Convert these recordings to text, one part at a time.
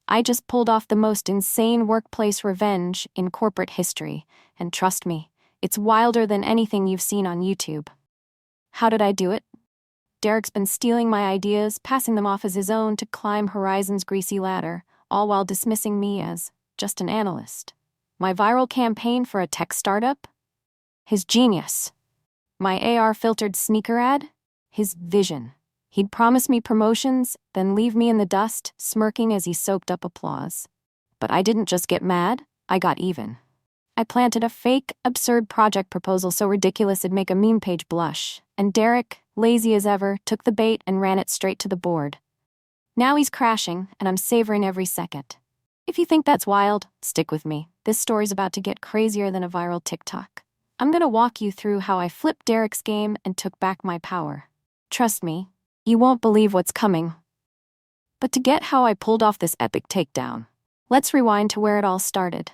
I just pulled off the most insane workplace revenge in corporate history, and trust me, it's wilder than anything you've seen on YouTube. How did I do it? Derek's been stealing my ideas, passing them off as his own to climb Horizon's greasy ladder, all while dismissing me as just an analyst. My viral campaign for a tech startup? His genius. My AR-filtered sneaker ad? His vision. He'd promise me promotions, then leave me in the dust, smirking as he soaked up applause. But I didn't just get mad, I got even. I planted a fake, absurd project proposal so ridiculous it'd make a meme page blush, and Derek, lazy as ever, took the bait and ran it straight to the board. Now he's crashing, and I'm savoring every second. If you think that's wild, stick with me. This story's about to get crazier than a viral TikTok. I'm gonna walk you through how I flipped Derek's game and took back my power. Trust me, you won't believe what's coming. But to get how I pulled off this epic takedown, let's rewind to where it all started.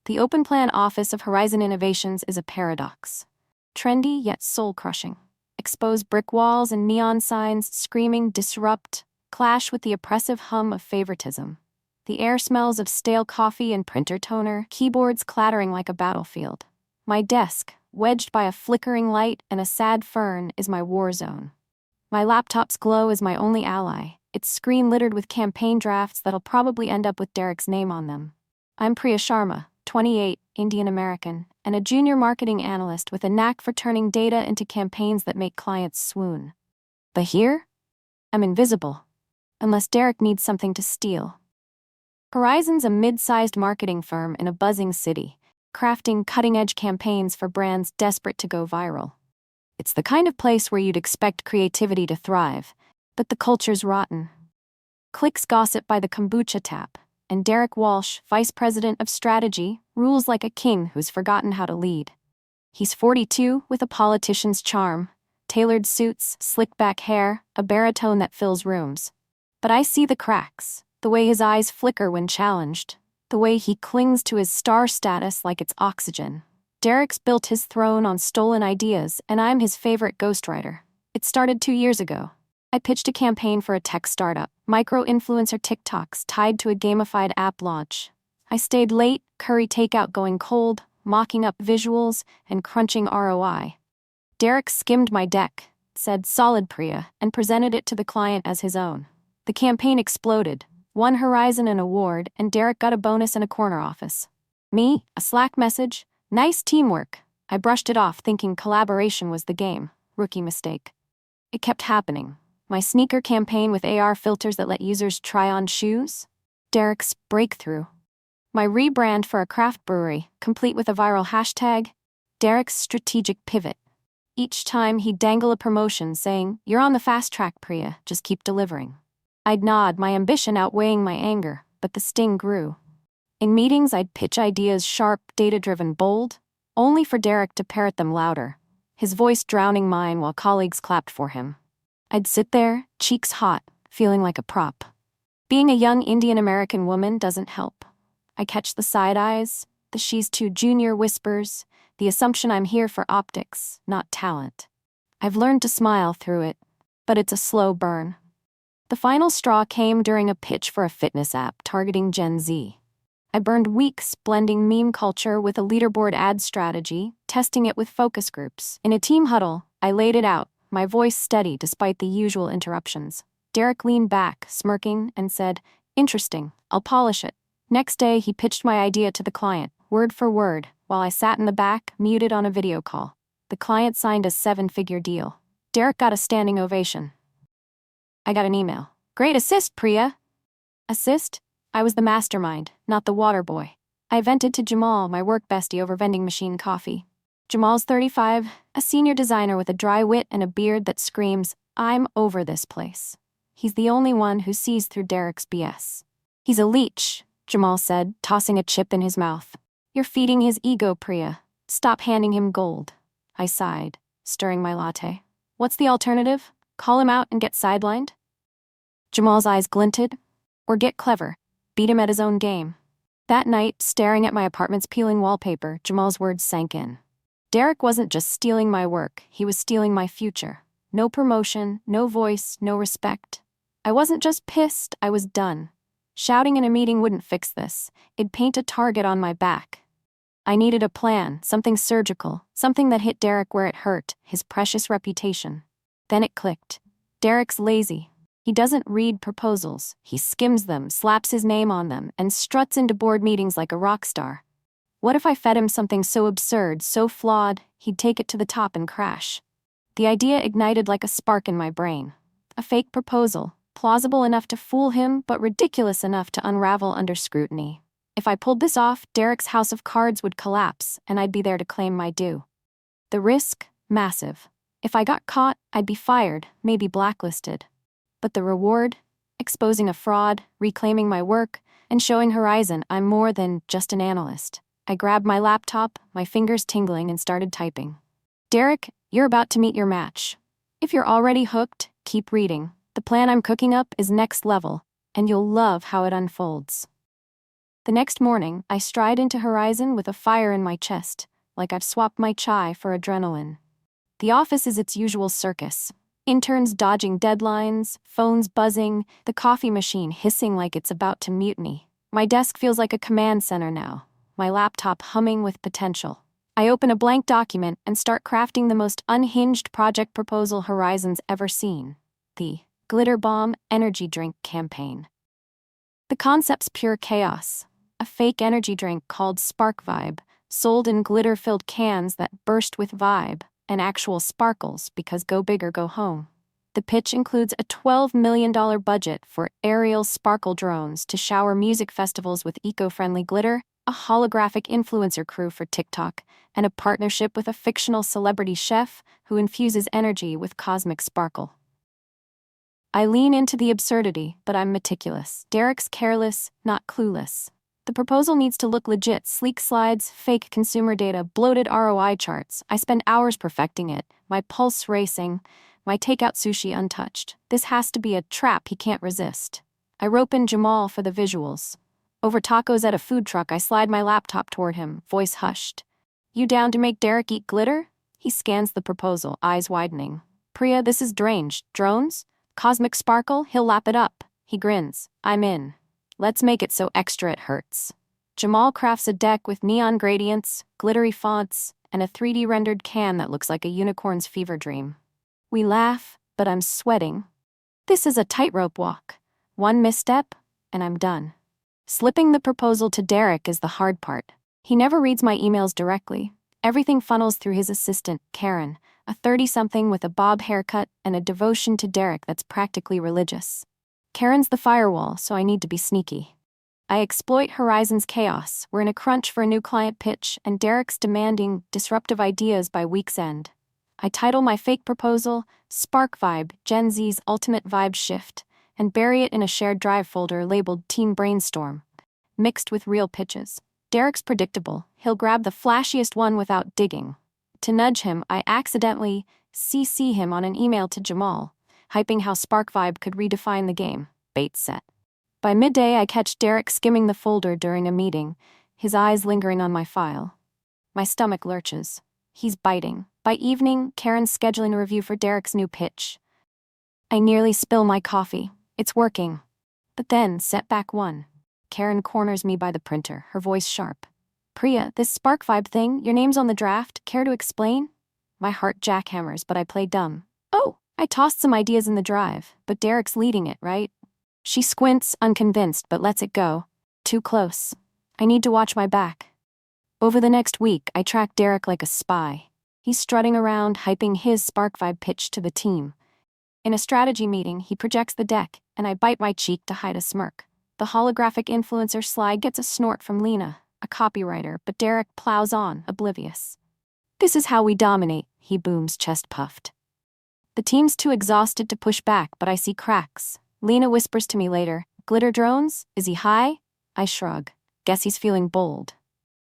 The open plan office of Horizon Innovations is a paradox. Trendy yet soul-crushing. Exposed brick walls and neon signs screaming disrupt clash with the oppressive hum of favoritism. The air smells of stale coffee and printer toner, keyboards clattering like a battlefield. My desk, wedged by a flickering light and a sad fern, is my war zone. My laptop's glow is my only ally, its screen littered with campaign drafts that'll probably end up with Derek's name on them. I'm Priya Sharma, 28, Indian American, and a junior marketing analyst with a knack for turning data into campaigns that make clients swoon. But here, I'm invisible, unless Derek needs something to steal. Horizon's a mid-sized marketing firm in a buzzing city, crafting cutting-edge campaigns for brands desperate to go viral. It's the kind of place where you'd expect creativity to thrive, but the culture's rotten. Clicks gossip by the kombucha tap, and Derek Walsh, Vice President of Strategy, rules like a king who's forgotten how to lead. He's 42, with a politician's charm, tailored suits, slick-back hair, a baritone that fills rooms. But I see the cracks, the way his eyes flicker when challenged, the way he clings to his star status like it's oxygen. Derek's built his throne on stolen ideas, and I'm his favorite ghostwriter. It started 2 years ago. I pitched a campaign for a tech startup, micro-influencer TikToks tied to a gamified app launch. I stayed late, curry takeout going cold, mocking up visuals, and crunching ROI. Derek skimmed my deck, said "Solid, Priya," and presented it to the client as his own. The campaign exploded, won Horizon an award, and Derek got a bonus and a corner office. Me, a Slack message, "Nice teamwork." I brushed it off thinking collaboration was the game. Rookie mistake. It kept happening. My sneaker campaign with AR filters that let users try on shoes. Derek's breakthrough. My rebrand for a craft brewery, complete with a viral hashtag. Derek's strategic pivot. Each time he'd dangle a promotion saying, "You're on the fast track, Priya, just keep delivering." I'd nod, my ambition outweighing my anger, but the sting grew. In meetings, I'd pitch ideas sharp, data-driven, bold, only for Derek to parrot them louder, his voice drowning mine while colleagues clapped for him. I'd sit there, cheeks hot, feeling like a prop. Being a young Indian American woman doesn't help. I catch the side eyes, the "she's too junior" whispers, the assumption I'm here for optics, not talent. I've learned to smile through it, but it's a slow burn. The final straw came during a pitch for a fitness app targeting Gen Z. I burned weeks blending meme culture with a leaderboard ad strategy, testing it with focus groups. In a team huddle, I laid it out, my voice steady despite the usual interruptions. Derek leaned back, smirking, and said, "Interesting, I'll polish it." Next day, he pitched my idea to the client, word for word, while I sat in the back, muted on a video call. The client signed a 7-figure deal. Derek got a standing ovation. I got an email. "Great assist, Priya." Assist? I was the mastermind, not the water boy. I vented to Jamal, my work bestie, over vending machine coffee. Jamal's 35, a senior designer with a dry wit and a beard that screams, "I'm over this place." He's the only one who sees through Derek's BS. "He's a leech," Jamal said, tossing a chip in his mouth. "You're feeding his ego, Priya. Stop handing him gold." I sighed, stirring my latte. "What's the alternative? Call him out and get sidelined?" Jamal's eyes glinted. "Or get clever. Beat him at his own game." That night, staring at my apartment's peeling wallpaper, Jamal's words sank in. Derek wasn't just stealing my work, he was stealing my future. No promotion, no voice, no respect. I wasn't just pissed, I was done. Shouting in a meeting wouldn't fix this. It'd paint a target on my back. I needed a plan, something surgical, something that hit Derek where it hurt, his precious reputation. Then it clicked. Derek's lazy. He doesn't read proposals. He skims them, slaps his name on them, and struts into board meetings like a rock star. What if I fed him something so absurd, so flawed, he'd take it to the top and crash? The idea ignited like a spark in my brain. A fake proposal, plausible enough to fool him, but ridiculous enough to unravel under scrutiny. If I pulled this off, Derek's house of cards would collapse, and I'd be there to claim my due. The risk? Massive. If I got caught, I'd be fired, maybe blacklisted. But the reward? Exposing a fraud, reclaiming my work, and showing Horizon I'm more than just an analyst. I grabbed my laptop, my fingers tingling, and started typing. Derek, you're about to meet your match. If you're already hooked, keep reading. The plan I'm cooking up is next level, and you'll love how it unfolds. The next morning, I stride into Horizon with a fire in my chest, like I've swapped my chai for adrenaline. The office is its usual circus. Interns dodging deadlines, phones buzzing, the coffee machine hissing like it's about to mutiny. My desk feels like a command center now, my laptop humming with potential. I open a blank document and start crafting the most unhinged project proposal Horizon's ever seen. The Glitter Bomb Energy Drink Campaign. The concept's pure chaos. A fake energy drink called SparkVibe, sold in glitter-filled cans that burst with vibe, and actual sparkles because go big or go home. The pitch includes a $12 million budget for aerial sparkle drones to shower music festivals with eco-friendly glitter, a holographic influencer crew for TikTok, and a partnership with a fictional celebrity chef who infuses energy with cosmic sparkle. I lean into the absurdity, but I'm meticulous. Derek's careless, not clueless. The proposal needs to look legit: sleek slides, fake consumer data, bloated ROI charts. I spend hours perfecting it, my pulse racing, my takeout sushi untouched. This has to be a trap he can't resist. I rope in Jamal for the visuals. Over tacos at a food truck, I slide my laptop toward him, voice hushed. You down to make Derek eat glitter? He scans the proposal, eyes widening. Priya, this is deranged. Drones? Cosmic sparkle? He'll lap it up. He grins. I'm in. Let's make it so extra it hurts. Jamal crafts a deck with neon gradients, glittery fonts, and a 3D rendered can that looks like a unicorn's fever dream. We laugh, but I'm sweating. This is a tightrope walk. One misstep, and I'm done. Slipping the proposal to Derek is the hard part. He never reads my emails directly. Everything funnels through his assistant, Karen, a 30-something with a bob haircut and a devotion to Derek that's practically religious. Karen's the firewall, so I need to be sneaky. I exploit Horizon's chaos. We're in a crunch for a new client pitch, and Derek's demanding disruptive ideas by week's end. I title my fake proposal SparkVibe, Gen Z's ultimate vibe shift, and bury it in a shared drive folder labeled Team Brainstorm, mixed with real pitches. Derek's predictable. He'll grab the flashiest one without digging. To nudge him, I accidentally CC him on an email to Jamal, hyping how SparkVibe could redefine the game. Bait set. By midday, I catch Derek skimming the folder during a meeting, his eyes lingering on my file. My stomach lurches. He's biting. By evening, Karen's scheduling a review for Derek's new pitch. I nearly spill my coffee. It's working. But then, setback one. Karen corners me by the printer, her voice sharp. Priya, this SparkVibe thing, your name's on the draft, care to explain? My heart jackhammers, but I play dumb. Oh, I tossed some ideas in the drive, but Derek's leading it, right? She squints, unconvinced, but lets it go. Too close. I need to watch my back. Over the next week, I track Derek like a spy. He's strutting around, hyping his SparkVibe pitch to the team. In a strategy meeting, he projects the deck, and I bite my cheek to hide a smirk. The holographic influencer slide gets a snort from Lena, a copywriter, but Derek plows on, oblivious. This is how we dominate, he booms, chest puffed. The team's too exhausted to push back, but I see cracks. Lena whispers to me later, glitter drones? Is he high? I shrug. Guess he's feeling bold.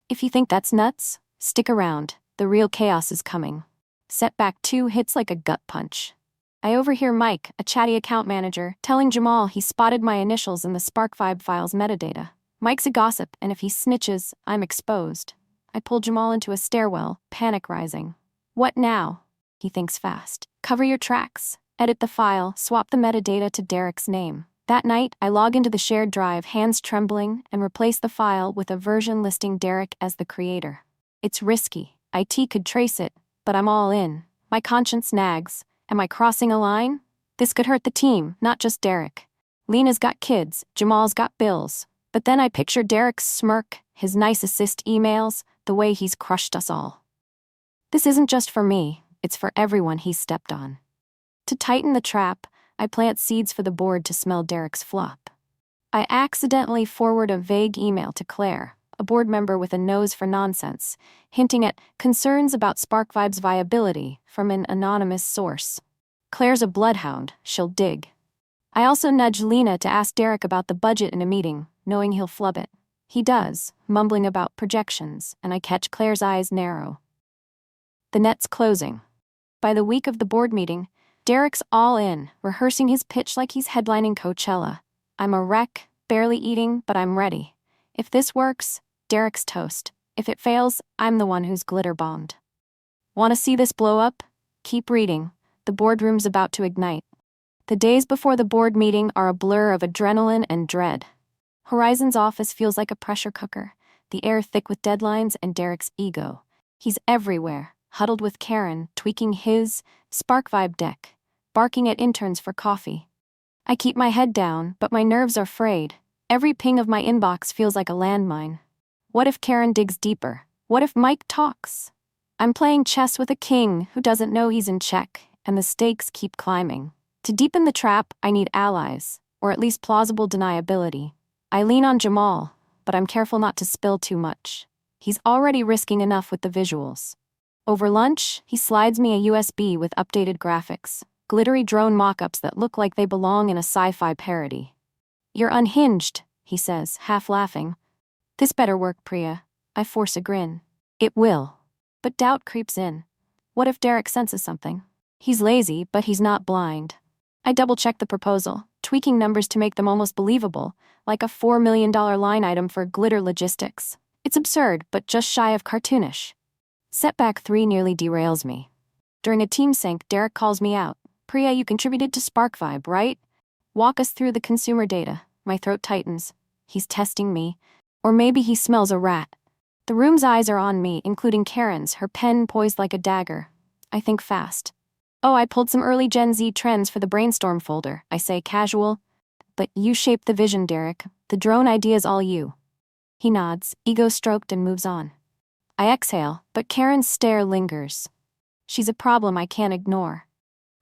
If you think that's nuts, stick around. The real chaos is coming. Setback 2 hits like a gut punch. I overhear Mike, a chatty account manager, telling Jamal he spotted my initials in the SparkVibe file's metadata. Mike's a gossip, and if he snitches, I'm exposed. I pull Jamal into a stairwell, panic rising. What now? He thinks fast. Cover your tracks. Edit the file, swap the metadata to Derek's name. That night, I log into the shared drive, hands trembling, and replace the file with a version listing Derek as the creator. It's risky. IT could trace it, but I'm all in. My conscience nags. Am I crossing a line? This could hurt the team, not just Derek. Lena's got kids, Jamal's got bills. But then I picture Derek's smirk, his nice assist emails, the way he's crushed us all. This isn't just for me, it's for everyone he's stepped on. To tighten the trap, I plant seeds for the board to smell Derek's flop. I accidentally forward a vague email to Claire, a board member with a nose for nonsense, hinting at concerns about SparkVibe's viability from an anonymous source. Claire's a bloodhound, she'll dig. I also nudge Lena to ask Derek about the budget in a meeting, knowing he'll flub it. He does, mumbling about projections, and I catch Claire's eyes narrow. The net's closing. By the week of the board meeting, Derek's all in, rehearsing his pitch like he's headlining Coachella. I'm a wreck, barely eating, but I'm ready. If this works, Derek's toast. If it fails, I'm the one who's glitter bombed. Want to see this blow up? Keep reading. The boardroom's about to ignite. The days before the board meeting are a blur of adrenaline and dread. Horizon's office feels like a pressure cooker, the air thick with deadlines and Derek's ego. He's everywhere, huddled with Karen, tweaking his SparkVibe deck, barking at interns for coffee. I keep my head down, but my nerves are frayed. Every ping of my inbox feels like a landmine. What if Karen digs deeper? What if Mike talks? I'm playing chess with a king who doesn't know he's in check, and the stakes keep climbing. To deepen the trap, I need allies, or at least plausible deniability. I lean on Jamal, but I'm careful not to spill too much. He's already risking enough with the visuals. Over lunch, he slides me a USB with updated graphics, glittery drone mock-ups that look like they belong in a sci-fi parody. You're unhinged, he says, half laughing. This better work, Priya. I force a grin. It will. But doubt creeps in. What if Derek senses something? He's lazy, but he's not blind. I double-check the proposal, tweaking numbers to make them almost believable, like a $4 million line item for glitter logistics. It's absurd, but just shy of cartoonish. Setback 3 nearly derails me. During a team sync, Derek calls me out. Priya, you contributed to SparkVibe, right? Walk us through the consumer data. My throat tightens. He's testing me. Or maybe he smells a rat. The room's eyes are on me, including Karen's, her pen poised like a dagger. I think fast. Oh, I pulled some early Gen Z trends for the brainstorm folder, I say casual. But you shaped the vision, Derek. The drone idea's all you. He nods, ego stroked, and moves on. I exhale, but Karen's stare lingers. She's a problem I can't ignore.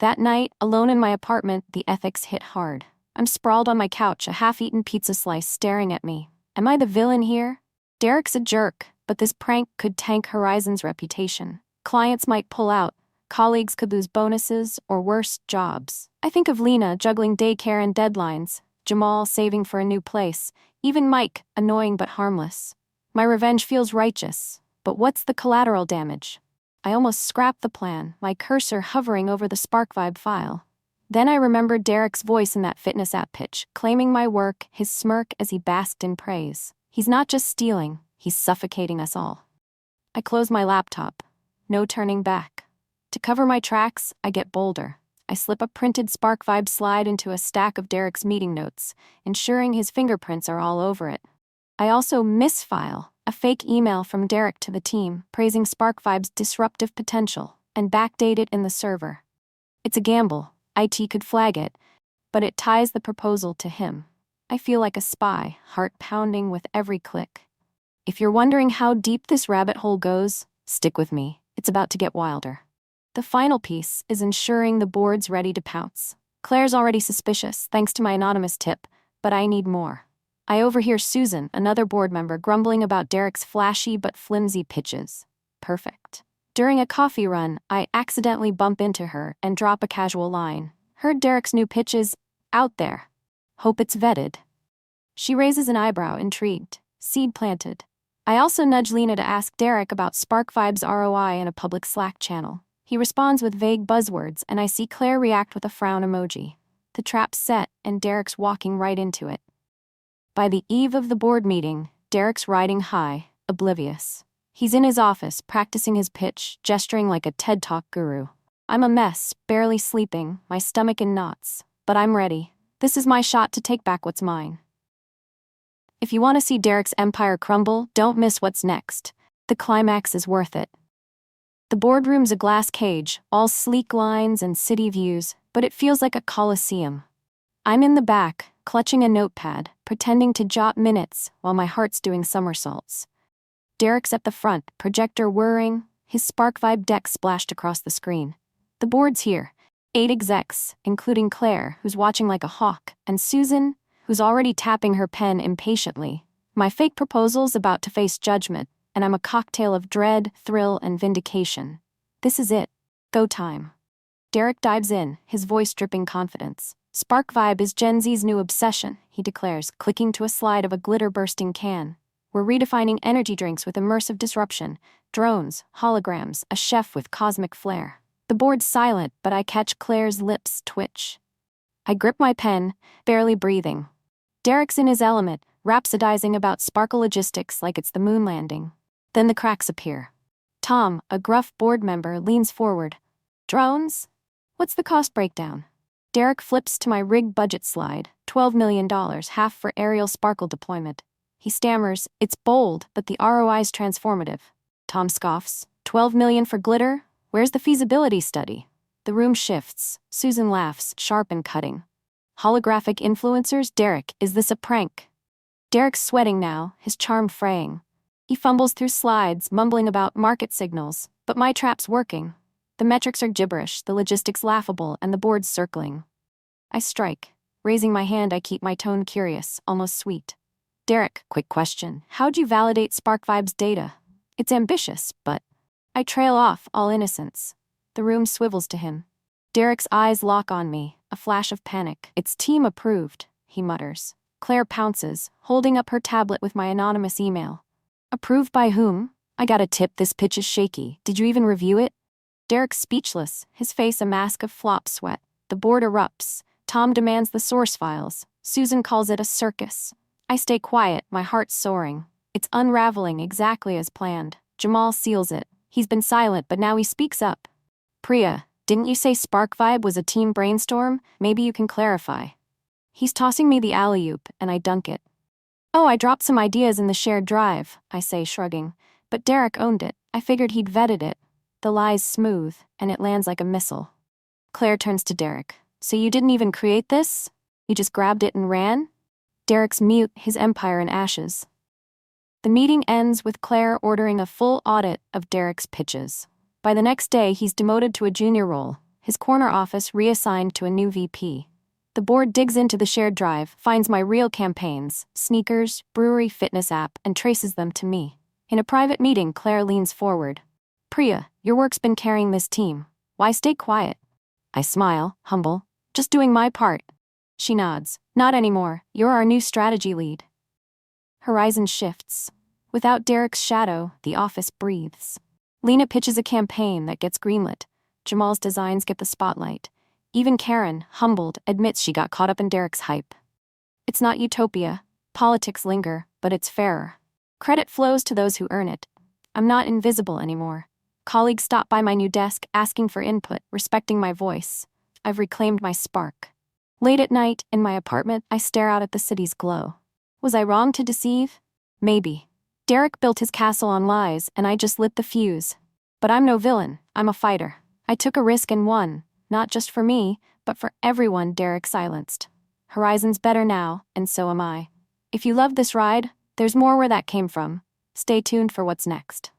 That night, alone in my apartment, the ethics hit hard. I'm sprawled on my couch, a half-eaten pizza slice staring at me. Am I the villain here? Derek's a jerk, but this prank could tank Horizon's reputation. Clients might pull out. Colleagues could lose bonuses, or worse, jobs. I think of Lena juggling daycare and deadlines, Jamal saving for a new place, even Mike, annoying but harmless. My revenge feels righteous, but what's the collateral damage? I almost scrapped the plan, my cursor hovering over the SparkVibe file. Then I remembered Derek's voice in that fitness app pitch, claiming my work, his smirk as he basked in praise. He's not just stealing, he's suffocating us all. I close my laptop. No turning back. To cover my tracks, I get bolder. I slip a printed SparkVibe slide into a stack of Derek's meeting notes, ensuring his fingerprints are all over it. I also misfile a fake email from Derek to the team, praising SparkVibe's disruptive potential, and backdate it in the server. It's a gamble. IT could flag it, but it ties the proposal to him. I feel like a spy, heart pounding with every click. If you're wondering how deep this rabbit hole goes, stick with me. It's about to get wilder. The final piece is ensuring the board's ready to pounce. Claire's already suspicious, thanks to my anonymous tip, but I need more. I overhear Susan, another board member, grumbling about Derek's flashy but flimsy pitches. Perfect. During a coffee run, I accidentally bump into her and drop a casual line. Heard Derek's new pitch is out there. Hope it's vetted. She raises an eyebrow, intrigued. Seed planted. I also nudge Lena to ask Derek about SparkVibe's ROI in a public Slack channel. He responds with vague buzzwords, and I see Claire react with a frown emoji. The trap's set, and Derek's walking right into it. By the eve of the board meeting, Derek's riding high, oblivious. He's in his office, practicing his pitch, gesturing like a TED Talk guru. I'm a mess, barely sleeping, my stomach in knots. But I'm ready. This is my shot to take back what's mine. If you want to see Derek's empire crumble, don't miss what's next. The climax is worth it. The boardroom's a glass cage, all sleek lines and city views, but it feels like a coliseum. I'm in the back, clutching a notepad, pretending to jot minutes while my heart's doing somersaults. Derek's at the front, projector whirring, his SparkVibe deck splashed across the screen. The board's here. 8 execs, including Claire, who's watching like a hawk, and Susan, who's already tapping her pen impatiently. My fake proposal's about to face judgment, and I'm a cocktail of dread, thrill, and vindication. This is it. Go time. Derek dives in, his voice dripping confidence. SparkVibe is Gen Z's new obsession, he declares, clicking to a slide of a glitter-bursting can. We're redefining energy drinks with immersive disruption, drones, holograms, a chef with cosmic flair. The board's silent, but I catch Claire's lips twitch. I grip my pen, barely breathing. Derek's in his element, rhapsodizing about sparkle logistics like it's the moon landing. Then the cracks appear. Tom, a gruff board member, leans forward. Drones? What's the cost breakdown? Derek flips to my rig budget slide, $12 million, half for aerial sparkle deployment. He stammers, it's bold, but the ROI's transformative. Tom scoffs, $12 million for glitter? Where's the feasibility study? The room shifts. Susan laughs, sharp and cutting. Holographic influencers? Derek, is this a prank? Derek's sweating now, his charm fraying. He fumbles through slides, mumbling about market signals, but my trap's working. The metrics are gibberish, the logistics laughable, and the board's circling. I strike. Raising my hand, I keep my tone curious, almost sweet. Derek, quick question. How'd you validate SparkVibe's data? It's ambitious, but... I trail off, all innocence. The room swivels to him. Derek's eyes lock on me, a flash of panic. It's team approved, he mutters. Claire pounces, holding up her tablet with my anonymous email. Approved by whom? I got a tip this pitch is shaky. Did you even review it? Derek's speechless, his face a mask of flop sweat. The board erupts. Tom demands the source files. Susan calls it a circus. I stay quiet, my heart soaring. It's unraveling exactly as planned. Jamal seals it. He's been silent, but now he speaks up. Priya, didn't you say SparkVibe was a team brainstorm? Maybe you can clarify. He's tossing me the alley-oop, and I dunk it. Oh, I dropped some ideas in the shared drive, I say, shrugging. But Derek owned it. I figured he'd vetted it. The lie's smooth, and it lands like a missile. Claire turns to Derek. So you didn't even create this? You just grabbed it and ran? Derek's mute, his empire in ashes. The meeting ends with Claire ordering a full audit of Derek's pitches. By the next day, he's demoted to a junior role, his corner office reassigned to a new VP. The board digs into the shared drive, finds my real campaigns, sneakers, brewery, fitness app, and traces them to me. In a private meeting, Claire leans forward. Priya, your work's been carrying this team. Why stay quiet? I smile, humble. Just doing my part. She nods. Not anymore. You're our new strategy lead. Horizon shifts. Without Derek's shadow, the office breathes. Lena pitches a campaign that gets greenlit. Jamal's designs get the spotlight. Even Karen, humbled, admits she got caught up in Derek's hype. It's not utopia. Politics linger, but it's fairer. Credit flows to those who earn it. I'm not invisible anymore. Colleagues stop by my new desk, asking for input, respecting my voice. I've reclaimed my spark. Late at night, in my apartment, I stare out at the city's glow. Was I wrong to deceive? Maybe. Derek built his castle on lies, and I just lit the fuse. But I'm no villain, I'm a fighter. I took a risk and won, not just for me, but for everyone Derek silenced. Horizon's better now, and so am I. If you loved this ride, there's more where that came from. Stay tuned for what's next.